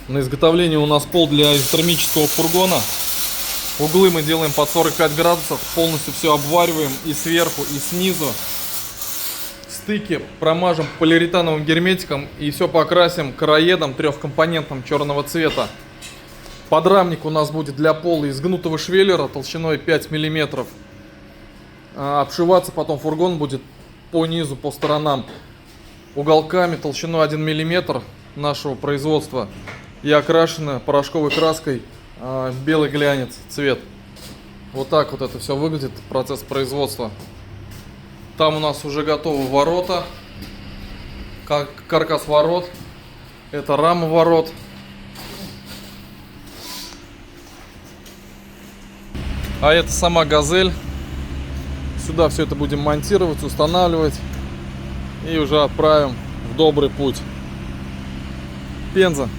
На изготовление у нас пол для изотермического фургона. Углы мы делаем под 45 градусов. Полностью все обвариваем и сверху, и снизу. Стыки промажем полиуретановым герметиком и все покрасим короедом трехкомпонентным черного цвета. Подрамник у нас будет для пола из гнутого швеллера толщиной 5 мм. Обшиваться потом фургон будет по низу, по сторонам уголками толщиной 1 мм нашего производства и окрашено порошковой краской белый глянец цвет. Вот так вот это все выглядит, процесс производства. Там у нас уже готовы ворота, каркас ворот, это рама ворот. А это сама газель. Сюда все это будем монтировать, устанавливать и уже отправим в добрый путь. Пенза.